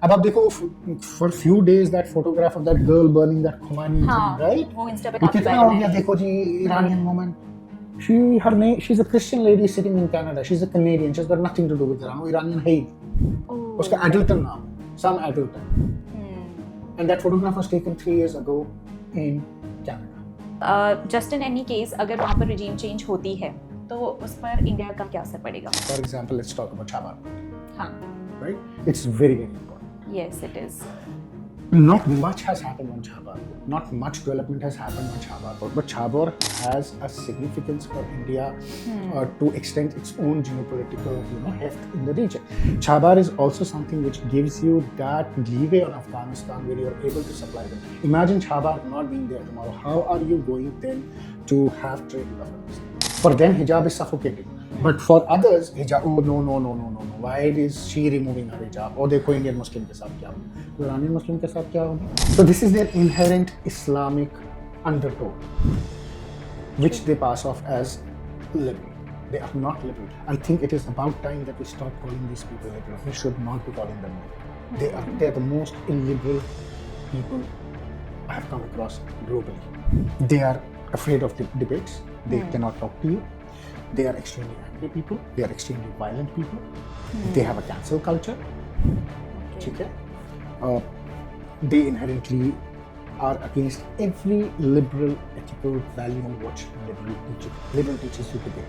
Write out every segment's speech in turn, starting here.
अब आप देखो for few days that photograph of that girl burning that khamenei हाँ, thing, right? वो इंस्टा पे ये काफी कितना वायरल हो गया है। देखो जी Iranian woman. She's a Christian lady sitting in Canada. She's a Canadian. She's got nothing to do with Iran. वो Iranian है ही। उसका Adilton नाम, Sam Adilton. And that photograph was taken 3 years ago in Canada. Just in any case, अगर वहाँ पर regime change होती है, तो उस पर इंडिया का क्या असर पड़ेगा? For example, let's talk about Chabahar. हाँ. Right? It's very, very important. Yes, it is. Not much has happened on Chabahar. Not much development has happened on Chabahar. But Chabahar has a significance for India to extend its own geopolitical heft in the region. Chabahar is also something which gives you that leeway on Afghanistan where you are able to supply them. Imagine Chabahar not being there tomorrow. How are you going then to have trade with Afghanistan? For them, hijab is suffocating. But for others, hijab, oh no. Why is she removing her hijab? Oh, देखो Indian Muslim के साथ क्या होगा? तो Iranian Muslim के साथ क्या होगा? So this is their inherent Islamic undertone, which they pass off as liberal. They are not liberal. I think it is about time that we stop calling these people liberal. We should not be calling them liberal. They are the most illiberal people I have come across globally. They are afraid of debates. They cannot talk to you. They are extremely angry people. They are extremely violent people. They have a cancel culture. Okay. They inherently are against every liberal ethical value on what liberal teaches you to be.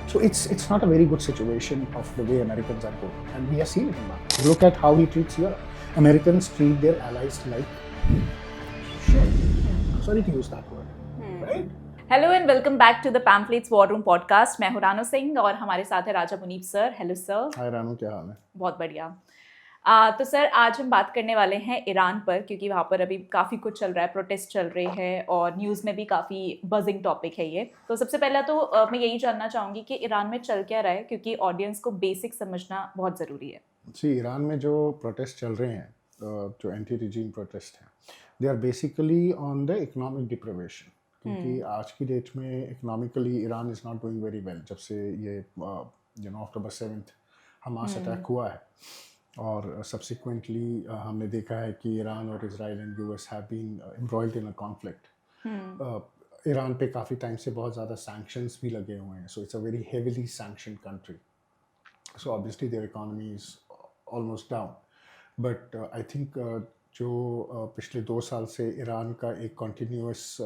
So it's not a very good situation of the way Americans are going, and we are seeing it now. Look at how he treats Europe. Americans treat their allies like shit. Sorry to use that word, right? Hello and welcome back to the pamphlets war room podcast. मैं हूं रानू सिंह और हमारे साथ है Raja Munib sir. Hello sir. Hi Ranu, क्या हाल है? बहुत बढ़िया। तो सर आज हम बात करने वाले हैं ईरान पर, क्योंकि वहाँ पर अभी काफ़ी कुछ चल रहा है, प्रोटेस्ट चल रहे हैं और न्यूज़ में भी काफ़ी बजिंग टॉपिक है ये। तो सबसे पहला तो मैं यही जानना चाहूँगी कि ईरान में चल क्या रहा है, क्योंकि ऑडियंस को बेसिक समझना बहुत ज़रूरी है। जी, ईरान में जो प्रोटेस्ट चल रहे हैं, जो एंटी रिजीम प्रोटेस्ट हैं, they are basically on the economic deprivation, क्योंकि आज की डेट में economically Iran is not doing very well. जब से ये अक्टूबर 7 हमास अटैक हुआ है और सब्सिक्वेंटली हमने देखा है कि ईरान और Israel and US have been embroiled in a conflict. Iran पे काफ़ी टाइम से बहुत ज़्यादा सैंक्शंस भी लगे हुए हैं। So it's a very heavily sanction country. So obviously there economy is almost down. But I think जो पिछले 2 साल से ईरान का एक कॉन्टीन्यूअस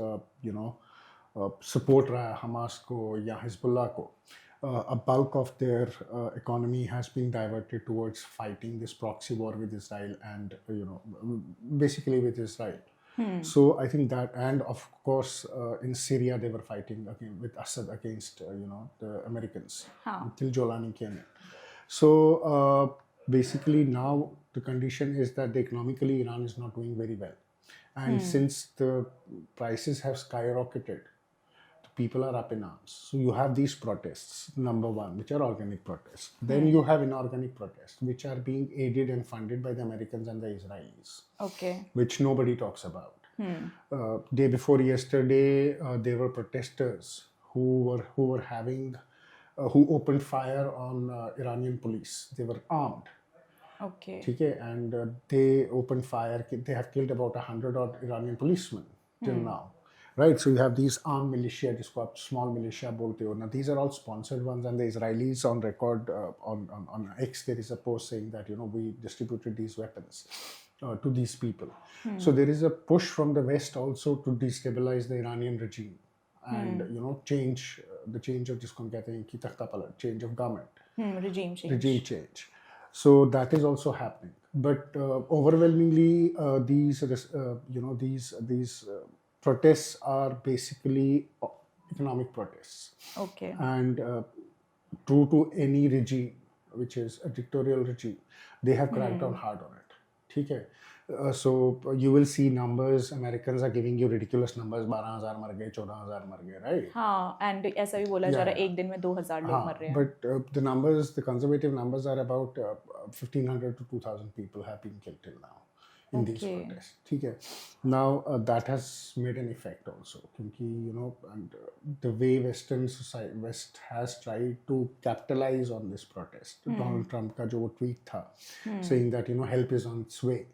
सपोर्ट रहा है हमास को या हिजबुल्लाह को, a bulk of their economy has been diverted towards fighting this proxy war with Israel and basically with Israel. So I think that, and of course in Syria they were fighting again with Assad against the Americans till Jolani came in. So basically now the condition is that economically Iran is not doing very well, and since the prices have skyrocketed, the people are up in arms. So you have these protests, number one, which are organic protests. Then you have inorganic protests, which are being aided and funded by the Americans and the Israelis. Okay. Which nobody talks about. Day before yesterday, there were protesters who opened fire on Iranian police. They were armed. Okay. ठीक है, and they opened fire. They have killed about 100 odd Iranian policemen till now, right? So you have these armed militia, जिसको आप small militia बोलते हो. Now these are all sponsored ones, and the Israelis on record on X there is a post saying that we distributed these weapons to these people. So there is a push from the West also to destabilize the Iranian regime and change the change of जिसको हम कहते हैं कि तख्ता पलट, change of government, regime change. So that is also happening, but overwhelmingly these protests are basically economic protests. Okay. And true to any regime, which is a dictatorial regime, they have cracked down hard on it. ठीक है? So you will see numbers. Americans are giving you ridiculous numbers. 12,000 मर गए, 14,000 मर गए, right? हाँ, and ऐसा भी बोला जा रहा है एक दिन में 2,000 लोग मर रहे हैं. But the numbers, the conservative numbers are about 1,500 to 2,000 people have been killed till now. in these Okay. protests. ठीक है. Now that has made an effect also, क्योंकि and the way West has tried to capitalize on this protest. Donald Trump का जो tweet था, saying that help is on its way.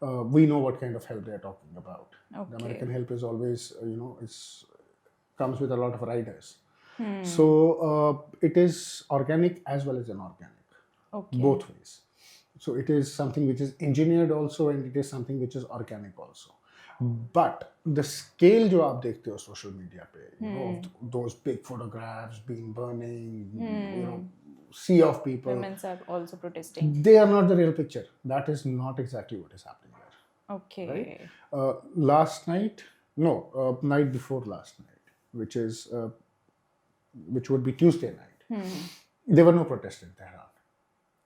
We know what kind of help they are talking about. Okay. The American help is always comes with a lot of riders. So it is organic as well as inorganic. Okay. Both ways. So it is something which is engineered also, and it is something which is organic also. But the scale जो आप देखते हो social media पे, those big photographs being burning, sea of people. Women are also protesting. They are not the real picture. That is not exactly what is happening there. Okay. Right? Last night, night before last night, which would be Tuesday night, there were no protests in Tehran.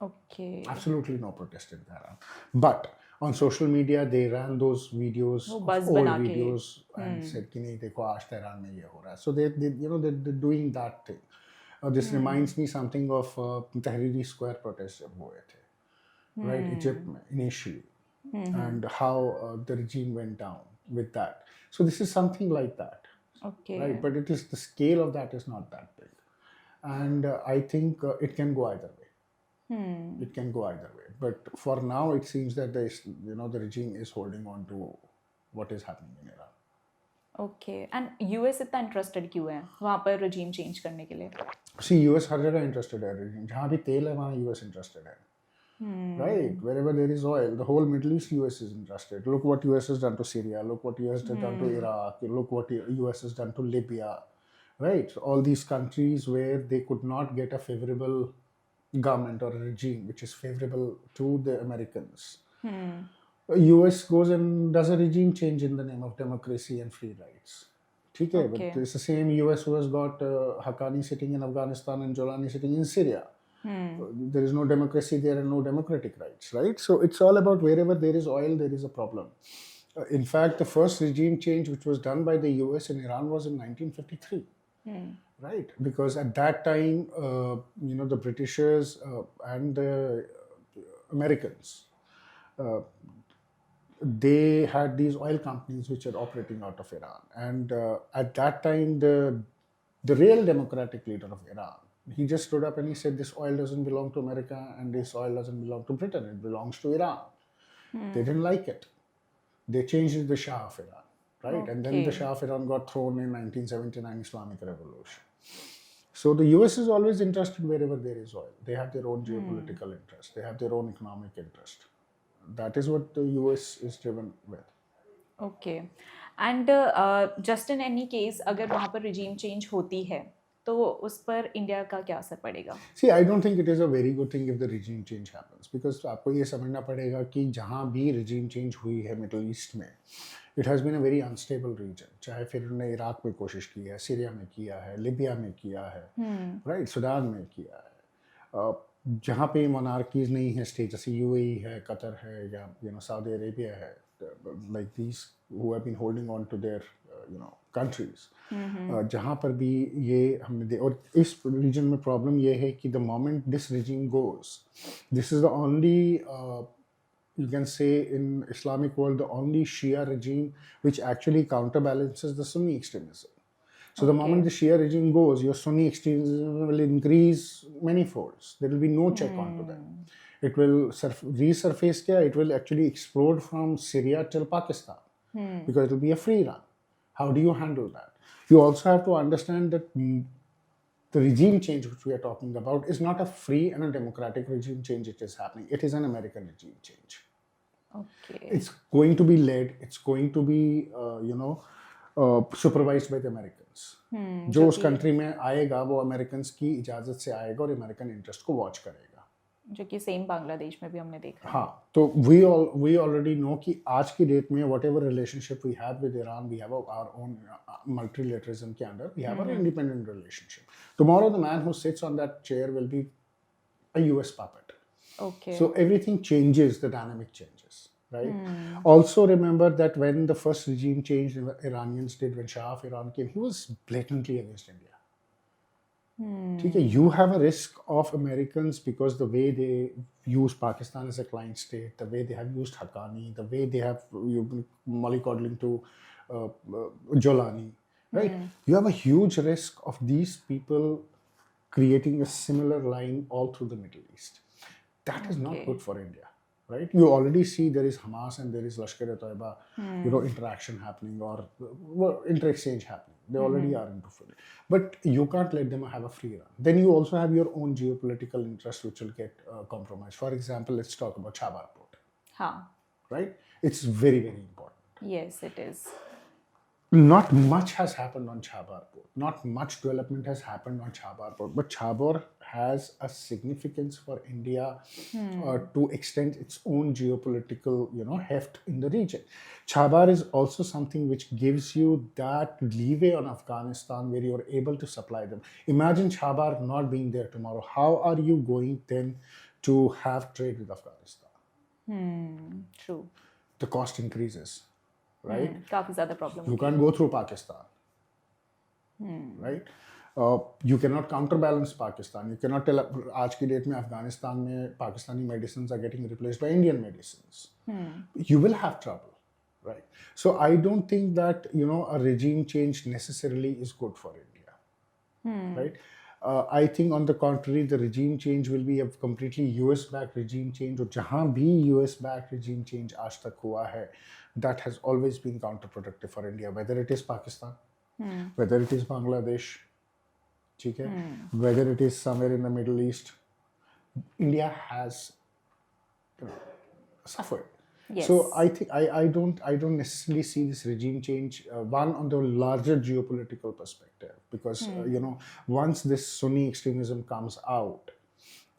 Okay. Absolutely no protest in Tehran. But on social media, they ran those videos, buzz old बना के. videos, and said कि नहीं देखो आज Tehran में ये हो रहा है. So they're doing that thing. This reminds me something of Tahrir Square protests जब हुए थे, right? Egypt में initially, and how the regime went down with that. So this is something like that. Okay. Right, but the scale of that is not that big, and I think it can go either way. It can go either way, but for now it seems that the regime is holding on to what is happening in Iran. Okay. And US इतना interested क्यों है वहाँ पर regime change करने के लिए? See, US हर जगह interested है regime. जहाँ भी तेल है वहाँ US interested है. Right, wherever there is oil, the whole Middle East US is interested. Look what US has done to Syria. Look what US has done to Iraq. Look what US has done to Libya. Right, so all these countries where they could not get a favorable government or a regime which is favorable to the Americans. US goes and does a regime change in the name of democracy and free rights. ठीक है, but it's the same US who has got Haqqani sitting in Afghanistan and Jolani sitting in Syria. There is no democracy there and no democratic rights, right? So it's all about wherever there is oil, there is a problem. In fact, the first regime change which was done by the US in Iran was in 1953. Right, because at that time, the Britishers and the Americans, they had these oil companies which are operating out of Iran. And at that time, the real democratic leader of Iran, he just stood up and he said, this oil doesn't belong to America and this oil doesn't belong to Britain, it belongs to Iran. They didn't like it. They changed the Shah of Iran. Right, and then the Shah of Iran got thrown in 1979 Islamic Revolution. So the US is always interested wherever there is oil. They have their own geopolitical interest. They have their own economic interest. That is what the US is driven with. Okay. And just in any case, अगर वहाँ पर regime change होती है, तो उस पर India का क्या असर पड़ेगा? See, I don't think it is a very good thing if the regime change happens, because आपको ये समझना पड़ेगा कि जहाँ भी regime change हुई है मिडल ईस्ट में, it has been a very unstable region. चाहे फिर उन्होंने इराक में कोशिश की है, सीरिया में किया है, लिबिया में किया है, right, सूडान में किया है, जहाँ पे मोनार्कीज नहीं है स्टेट, जैसे यूएई है, कतर है, या सऊदी अरेबिया है, like these who have been holding on to their countries. जहाँ पर भी ये हमने और इस रीजन में प्रॉब्लम ये है कि the moment this regime goes, this is the only you can say in Islamic world the only Shia regime which actually counterbalances the Sunni extremism. So the moment the Shia regime goes, your Sunni extremism will increase many folds. There will be no check onto them. It will resurface kya? It will actually explode from Syria till Pakistan because it will be a free run. How do you handle that? You also have to understand that the regime change which we are talking about is not a free and a democratic regime change it is happening. It is an American regime change. Okay. It's going to be led, it's going to be, supervised by the Americans. जो उस country में आएगा वो Americans की इजाज़त से आएगा और अमेरिकन इंटरेस्ट को वॉच करेगा, जो कि सेम बांग्लादेश में भी हमने देखा है. हाँ, तो we already know कि आज की डेट में whatever relationship we have with Iran, we have our own multilateralism के अंदर, we have our independent relationship. Tomorrow the man who sits on that chair will be a US puppet. Okay. So everything changes, the dynamic changes, right? Also remember that when the first regime changed, the Iranians did, when Shah of Iran came, he was blatantly against India. ठीक है, you have a risk of Americans because the way they use Pakistan as a client state, the way they have used Haqqani, the way they have mollycoddling to Jolani, right? You have a huge risk of these people creating a similar line all through the Middle East. That is not good for India, right? You already see there is Hamas and there is Lashkar-e-Taiba, interaction happening or inter-exchange happening. They already are into it. But you can't let them have a free run. Then you also have your own geopolitical interests which will get compromised. For example, let's talk about Chabahar port. Right? It's very, very important. Yes, it is. Not much has happened on Chabahar port. Not much development has happened on Chabahar port. But Chabahar has a significance for India to extend its own geopolitical, heft in the region. Chabahar is also something which gives you that leeway on Afghanistan where you are able to supply them. Imagine Chabahar not being there tomorrow. How are you going then to have trade with Afghanistan? True. The cost increases. Right? काफी ज़्यादा problem. You can't go through Pakistan. Right? You cannot counterbalance Pakistan. You cannot tell आज की date में अफगानिस्तान में Pakistani medicines are getting replaced by Indian medicines. You will have trouble, right? So I don't think that a regime change necessarily is good for India, right? I think on the contrary, the regime change will be a completely US-backed regime change. और जहाँ भी US-backed regime change आज तक हुआ है, that has always been counterproductive for India, whether it is Pakistan, whether it is Bangladesh, whether it is somewhere in the Middle East, India has suffered. Yes. So I think I don't necessarily see this regime change one on the larger geopolitical perspective because once this Sunni extremism comes out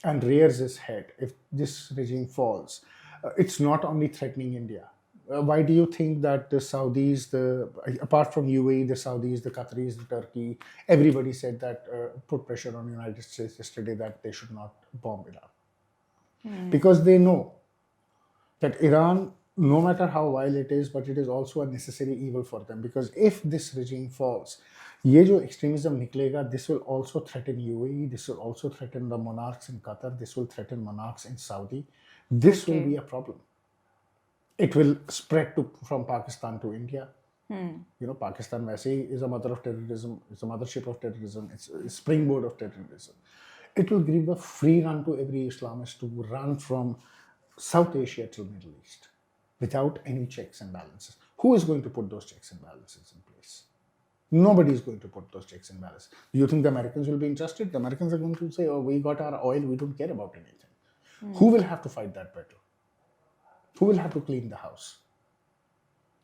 and rears its head, if this regime falls, it's not only threatening India. Why do you think that the Saudis, apart from UAE, the Saudis, the Qataris, the Turkey, everybody said that put pressure on the United States yesterday that they should not bomb Iran? Because they know that Iran, no matter how vile it is, but it is also a necessary evil for them. Because if this regime falls, ये जो extremism निकलेगा, this will also threaten UAE, this will also threaten the monarchs in Qatar, this will threaten monarchs in Saudi. This will be a problem. It will spread from Pakistan to India. Pakistan वैसे ही is a mother of terrorism, it's a mothership of terrorism, it's a springboard of terrorism. It will give a free run to every Islamist to run from South Asia to Middle East without any checks and balances. Who is going to put those checks and balances in place? Nobody is going to put those checks and balances. Do you think the Americans will be interested? The Americans are going to say, oh, we got our oil, we don't care about anything. Who will have to fight that battle? Who will have to clean the house?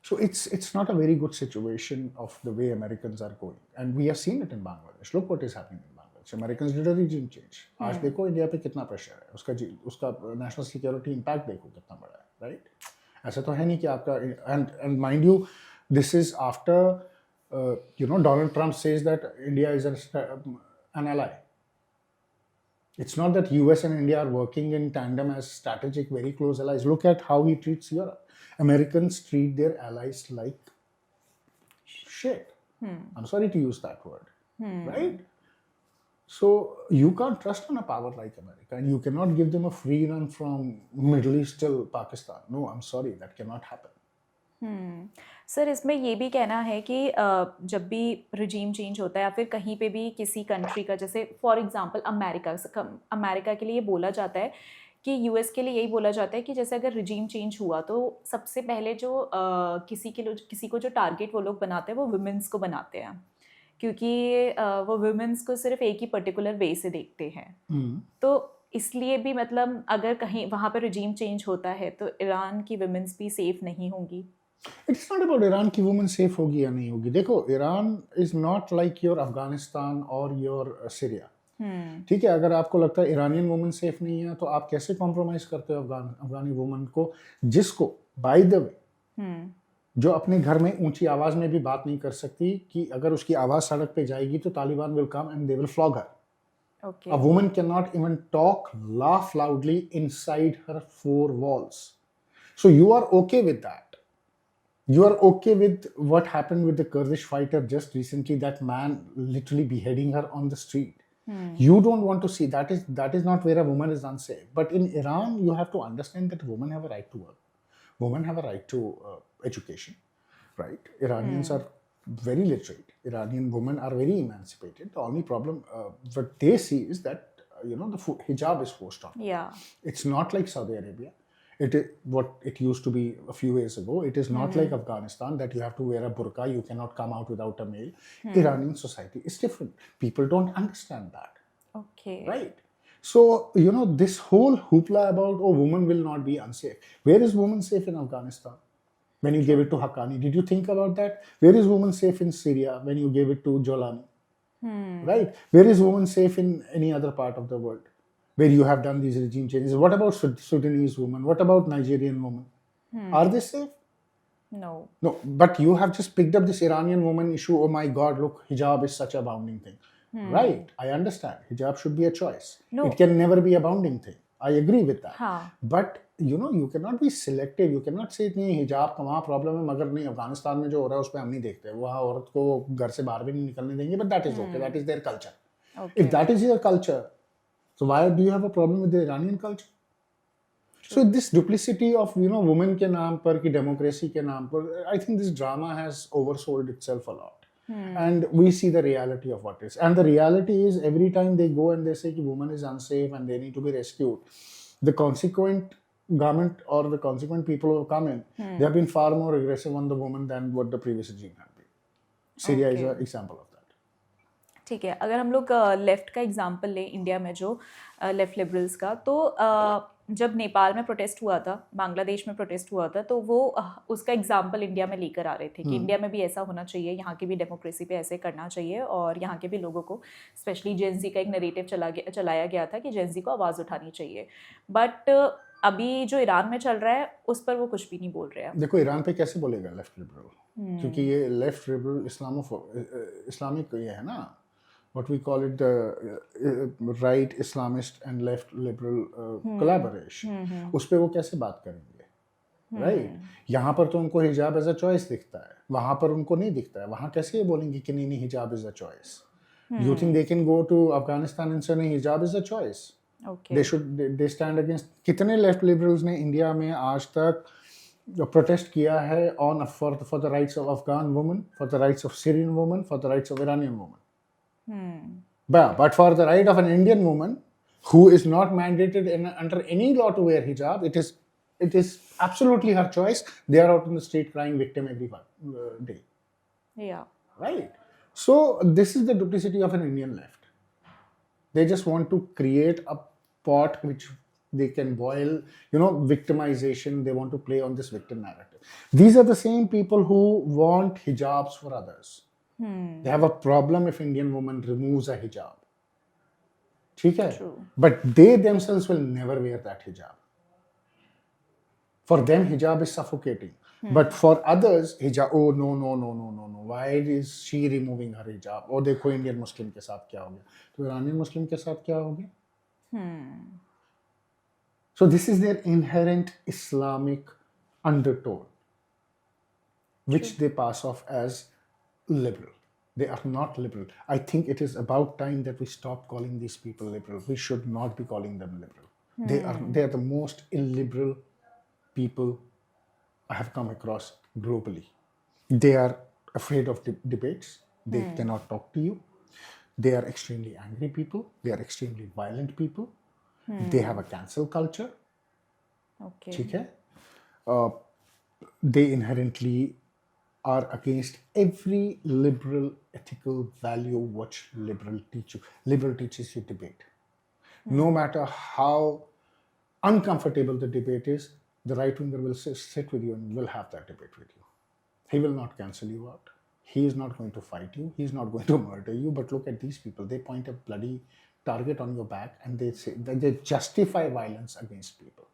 So it's not a very good situation of the way Americans are going. And we have seen it in Bangladesh. Look what is happening in Bangladesh. Americans did a regime change. आज देखो India पे कितना pressure है, उसका national security impact देखो कितना बड़ा है, राइट? ऐसा तो है नहीं कि आपका and mind you, this is after Donald Trump says that India is an ally. It's not that US and India are working in tandem as strategic, very close allies. Look at how he treats Europe. Americans treat their allies like shit. I'm sorry to use that word, right? So you can't trust on a power like America, and you cannot give them a free run from Middle East till Pakistan. No, I'm sorry, that cannot happen. Sir इसमें ये भी कहना है कि जब भी regime change होता है या फिर कहीं पे भी किसी कंट्री का, जैसे फॉर एग्जांपल अमेरिका के लिए बोला जाता है कि यूएस के लिए यही बोला जाता है कि जैसे अगर रिजीम चेंज हुआ तो सबसे पहले जो किसी को जो टारगेट वो लोग बनाते हैं वो वुमेंस को बनाते हैं, क्योंकि वो वुमेंस को सिर्फ एक ही पर्टिकुलर वे से देखते हैं। तो इसलिए भी मतलब अगर कहीं वहाँ पर रिजीम चेंज होता है तो ईरान की वुमेंस भी सेफ नहीं होंगी। It's not about ईरान की वुमेन सेफ होगी या नहीं होगी। देखो, Iran is not like your Afghanistan और योर सीरिया। ठीक है, अगर आपको लगता है ईरानियन वुमेन सेफ नहीं है तो आप कैसे कॉम्प्रोमाइज करते हो अफगानी वुमेन को, जिसको बाय द वे जो अपने घर में ऊंची आवाज में भी बात नहीं कर सकती कि अगर उसकी आवाज सड़क पे जाएगी तो Taliban will come and they will flog her. Okay. A woman cannot even talk, laugh loudly inside her four walls. So you are okay with that. You are okay with what happened with the Kurdish fighter just recently, that man literally beheading her on the street. You don't want to see that is not where a woman is unsafe. But in Iran, you have to understand that women have a right to work. Women have a right to education, right? Iranians are very literate. Iranian women are very emancipated. The only problem what they see is that the hijab is forced on. Yeah. It's not like Saudi Arabia. It is what it used to be a few years ago. It is not like Afghanistan that you have to wear a burqa. You cannot come out without a male. Iranian society is different. People don't understand that. Okay. Right? So, this whole hoopla about, women will not be unsafe. Where is women safe in Afghanistan? When you gave it to Haqqani, did you think about that? Where is women safe in Syria when you gave it to Jolani? Right? Where is women safe in any other part of the world where you have done these regime changes? What about Sudanese women? What about Nigerian women? Are they safe? No. No, but you have just picked up this Iranian woman issue. Oh my God, look, hijab is such a bounding thing. Right, I understand. Hijab should be a choice. No. It can never be a bounding thing. I agree with that. हाँ. But you cannot be selective. You cannot say नहीं हिजाब का वहाँ problem है मगर नहीं अफगानिस्तान में जो हो रहा है उस पर हम नहीं देखते वहाँ औरत को घर से बाहर भी नहीं निकलने देंगे. But that is okay. That is their culture. Okay. If that is your culture, so why do you have a problem with the Iranian culture? So this duplicity of women के नाम पर कि democracy के नाम पर, I think this drama has oversold itself a lot. And we see the reality of what is. And the reality is every time they go and they say that woman is unsafe and they need to be rescued, the consequent government or the consequent people who have come in, they have been far more aggressive on the woman than what the previous regime had been. Syria is an example of that. ठीक है. अगर हम लोग left का example लें India में जो left liberals का, तो जब नेपाल में प्रोटेस्ट हुआ था, बांग्लादेश में प्रोटेस्ट हुआ था, तो वो उसका एग्जांपल इंडिया में लेकर आ रहे थे कि इंडिया में भी ऐसा होना चाहिए, यहाँ की भी डेमोक्रेसी पे ऐसे करना चाहिए और यहाँ के भी लोगों को, स्पेशली जेंजी का एक नरेटिव चलाया गया था कि जेंजी को आवाज़ उठानी चाहिए. बट अभी जो ईरान में चल रहा है उस पर वो कुछ भी नहीं बोल रहे हैं. देखो ईरान पे कैसे बोलेगा लेफ्ट लिबरल, क्योंकि ये लेफ्ट लिबरल इस्लामिक ये है ना, what we call it the right Islamist and left liberal collaboration. उस पे वो कैसे बात करेंगे, right? यहाँ पर तो उनको हिजाब एज अ चॉइस दिखता है, वहाँ पर उनको नहीं दिखता है. वहाँ कैसे ये बोलेंगे कि नहीं हिजाब is a choice? You think they can go to Afghanistan and say नहीं हिजाब is a choice? They stand against. कितने लेफ्ट लिबरल्स ने इंडिया में आज तक प्रोटेस्ट किया है on for the rights of Afghan women, for the rights of Syrian women, for the rights of Iranian women. But for the right of an Indian woman who is not mandated under any law to wear hijab, it is absolutely her choice. They are out in the street crying victim every day. Yeah. Right. So this is the duplicity of an Indian left. They just want to create a pot which they can boil, victimization. They want to play on this victim narrative. These are the same people who want hijabs for others. They have a problem if Indian woman removes a hijab. ठीक है? But they themselves will never wear that hijab. For them, hijab is suffocating. But for others, hijab, oh no. Why is she removing her hijab? Oh, देखो Indian Muslim के साथ क्या हो गया? तो Iranian Muslim के साथ क्या हो गया? So this is their inherent Islamic undertone, which they pass off as liberal. They are not liberal. I think it is about time that we stop calling these people liberal. We should not be calling them liberal. They are the most illiberal people I have come across globally. They are afraid of debates. They cannot talk to you. They are extremely angry people. They are extremely violent people. They have a cancel culture. Okay. ठीक है? They inherently are against every liberal ethical value which liberal teach you. Liberal teaches you debate. No matter how uncomfortable the debate is, the right winger will sit with you and will have that debate with you. He will not cancel you out. He is not going to fight you. He is not going to murder you. But look at these people. They point a bloody target on your back and they say that they justify violence against people.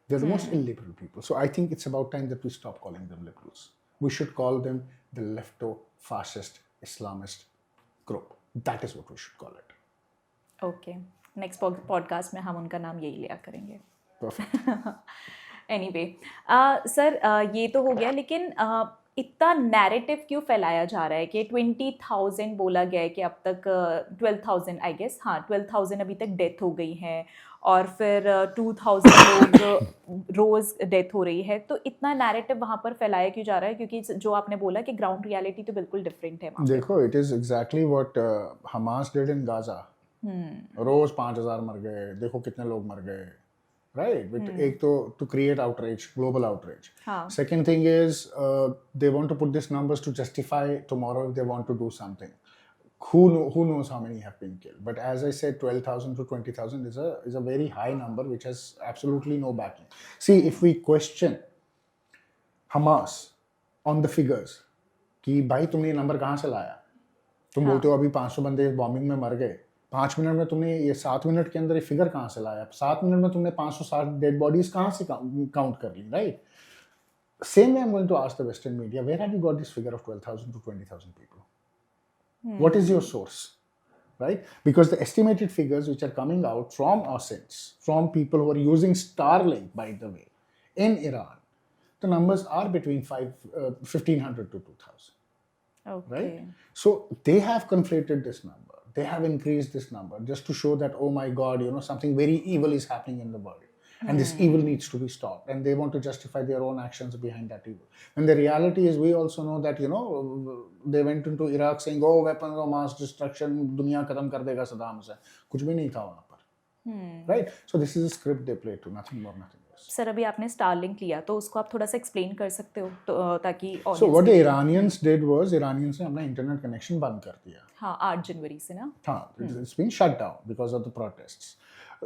They're the most illiberal people. So I think it's about time that we stop calling them liberals. We should call them the lefto-fascist Islamist group. That is what we should call it. Okay. Next podcast में हम उनका नाम यही लिया करेंगे. Perfect. Anyway, sir ये तो हो गया, लेकिन इतना नैरेटिव क्यों फैलाया जा रहा है कि 20,000 बोला गया है कि अब तक 12,000 आई गेस, हाँ 12,000 अभी तक डेथ हो गई हैं, और फिर 2,000 लोग रोज़ डेथ हो रही है, तो इतना नैरेटिव वहाँ पर फैलाया क्यों जा रहा है? क्योंकि जो आपने बोला कि ग्राउंड रियलिटी तो बिल्कुल डिफरेंट है वहाँ पे। देखो, it is exactly what Hamas did in Gaza. रोज 5,000 मर गए, देखो कितने लोग मर गए, राइट? एक तो to create outreach, global outreach. Second thing is they want to put this numbers to justify tomorrow if they want to do something. Who knows how many have been killed? But as I said, 12,000 to 20,000 is a very high number, which has absolutely no backing. See, if we question Hamas on the figures, कि भाई तुमने ये number कहाँ से लाया? तुम बोलते हो अभी 500 बंदे बॉम्बिंग में मर गए, 5 मिनट में तुमने ये 7 मिनट के अंदर ये फिगर कहाँ से लाया? 7 मिनट में तुमने 560 डेड बॉडीज कहाँ से काउंट कर ली, right? Same way I'm going to ask the Western media, where have you got this figure of 12,000 to 20,000 people? What is your source, right? Because the estimated figures which are coming out from OSINTs, from people who are using Starlink, by the way, in Iran, the numbers are between 1,500 to 2,000. Okay. Right? So they have conflated this number. They have increased this number just to show that, oh my God, something very evil is happening in the world. And this evil needs to be stopped. And they want to justify their own actions behind that evil. And the reality is, we also know that, they went into Iraq saying, oh, weapons of mass destruction, दुनिया खत्म कर देगा सदाम से. कुछ भी नहीं था वहाँ पर. Right? So this is a script they play to, nothing more, nothing less. Sir, अभी आपने Starlink लिया, तो उसको आप थोड़ा सा एक्सप्लेन कर सकते हो, तो ताकि So what the Iranians did was, Iranians ने अपना इंटरनेट कनेक्शन बंद कर दिया. हाँ, 8 जनवरी से ना. हाँ, it's been shut down because of the protests.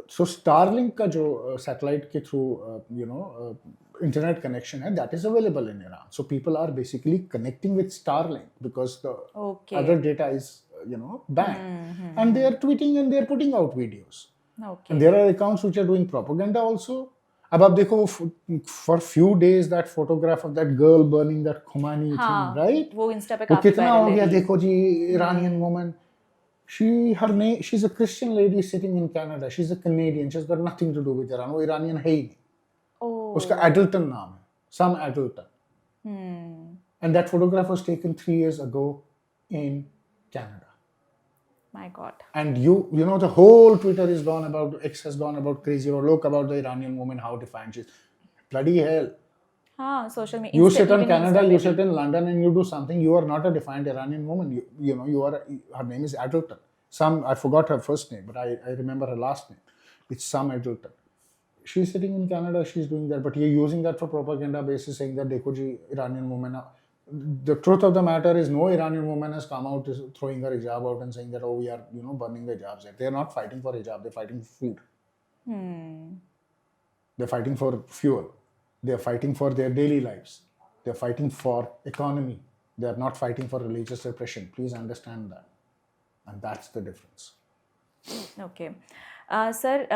So Starlink का जो satellite के through internet connection है, that is available in Iran. So people are basically connecting with Starlink because the other data is banned. And they are tweeting and they are putting out videos. And there are accounts which are doing propaganda also. अब आप देखो, for few days that photograph of that girl burning that khamenei thing, right? वो Insta पे काफी कितना हो गया, देखो जी, Iranian woman. She's a Christian lady sitting in Canada. She's a Canadian. She's got nothing to do with Iran. वो Iranian है ही नहीं. उसका Adulton नाम है. Some Adulton. And that photograph was taken 3 years ago in Canada. My God. And the whole Twitter is gone about, X has gone about crazy, or look about the Iranian woman, how defiant she is. Bloody hell. हाँ, social media. You sit in Canada, you sit in London, and you do something. You are not a defiant Iranian woman. You are. Her name is Adulton. I forgot her first name, but I remember her last name. It's some Adulton. She's sitting in Canada. She's doing that, but you're using that for propaganda basis, saying that dekho ji, Iranian woman. The truth of the matter is, no Iranian woman has come out throwing her hijab out and saying that, oh, we are burning the hijabs. They're not fighting for hijab. They're fighting for food. They're fighting for fuel. They're fighting for their daily lives. They're fighting for economy. They're not fighting for religious repression. Please understand that. And that's the difference. Okay. Sir,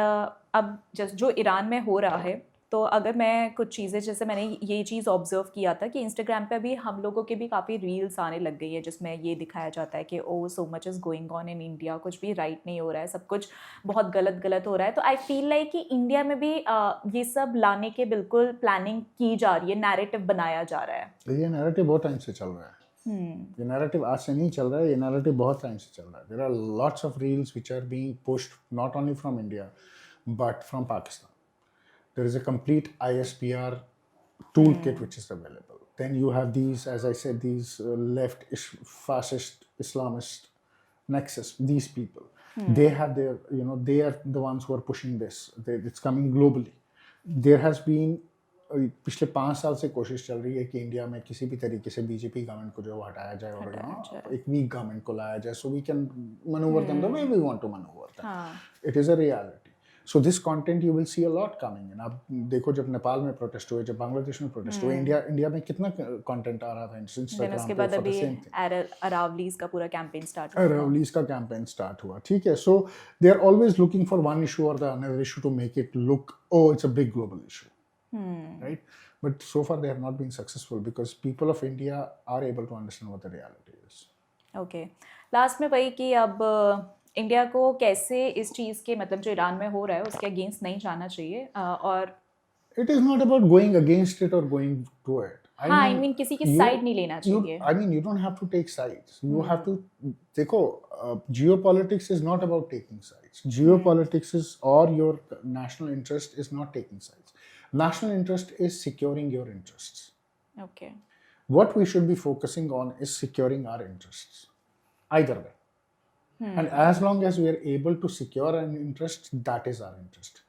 अब जो Iran में हो रहा है, तो अगर मैं कुछ चीज़ें, जैसे मैंने ये चीज़ ऑब्जर्व किया था कि इंस्टाग्राम पे अभी हम लोगों के भी काफ़ी रील्स आने लग गई है जिसमें ये दिखाया जाता है कि oh so much is going on in India, कुछ भी राइट नहीं हो रहा है, सब कुछ बहुत गलत हो रहा है. तो आई फील लाइक कि इंडिया में भी ये सब लाने के बिल्कुल प्लानिंग की जा रही है, नैरेटिव बनाया जा रहा है. ये नैरेटिव बहुत टाइम से चल रहा है. ये नैरेटिव आज से नहीं चल रहा है, ये नैरेटिव बहुत टाइम से चल रहा है. There are lots of reels which are being pushed not only from India but from Pakistan. There is a complete ISPR toolkit which is available. Then you have these, as I said, these left fascist Islamist nexus. These people, they have their, they are the ones who are pushing this. It's coming globally. There has been पिछले 5 साल से कोशिश चल रही है कि India में किसी भी तरीके से बीजेपी गवर्नमेंट को जो हटाया जाए और एक वीक गवर्नमेंट को लाया जाए, so we can maneuver them the way we want to maneuver them. It is a reality. So this content you will see a lot coming in. आप देखो, जब नेपाल में प्रोटेस्ट हुए, जब बांग्लादेश में प्रोटेस्ट हुए, इंडिया में कितना कंटेंट आ रहा था इंस्टाग्राम उसके बाद अभी अरावलीज का पूरा कैंपेन स्टार्ट हुआ. अरावलीज का कैंपेन स्टार्ट हुआ, ठीक है. So they are always looking for one issue और the other issue to make it look, oh, it's a big global issue. Right? But so far they have not been successful because people of India are able to understand what the reality is. Okay. Last में वही कि अब India को कैसे इस चीज़ के, मतलब जो ईरान में हो रहा है उसके अगेंस्ट नहीं जाना चाहिए, और it is not about going against it or going to it. हाँ, I mean किसी की साइड नहीं लेना चाहिए. I mean, you don't have to take sides. You have to, देखो, geopolitics is not about taking sides. Geopolitics is, or your national interest is not taking sides. National interest is securing your interests. Okay. What we should be focusing on is securing our interests, either way. And as long as we are able to secure an interest, that is our interest.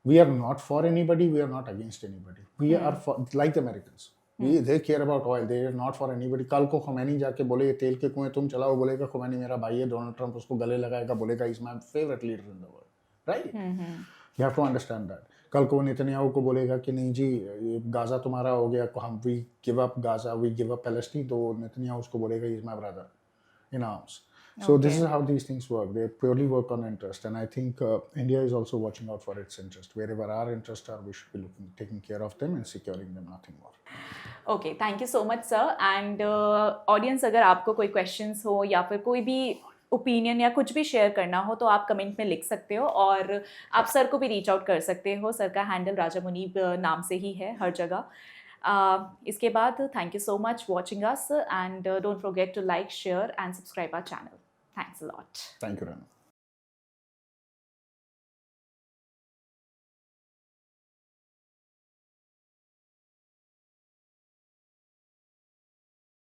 We are not for anybody, we are not against anybody. We are for, like the Americans. They care about oil, they are not for anybody. कल को खमैनी जाके बोले ये तेल के कुएं तुम चलाओ, बोलेगा खमैनी मेरा भाई है, डोनाल्ड ट्रंप उसको गले लगाएगा, बोलेगा he's my favorite leader in the world. Right? You have to understand that. कल को नेतन्याहू को बोलेगा कि नहीं जी ये गाजा तुम्हारा हो गया, हम we give up Gaza, we give up Palestine, तो नेतन्याहू उसको बोलेगा he's my brother in arms. So this is how these things work. They purely work on interest, and I think India is also watching out for its interest. Wherever our interests are, we should be taking care of them and securing them, nothing more. Okay, thank you so much, sir. And audience, अगर आपको कोई questions हो या फिर कोई भी opinion या कुछ भी शेयर करना हो तो आप कमेंट में लिख सकते हो, और आप सर को भी रीच आउट कर सकते हो. सर का हैंडल राजा मुनीब नाम से ही है हर जगह. इसके बाद thank you so much watching us, and don't forget to like, share and subscribe our channel. Thanks a lot. Thank you, Ranu.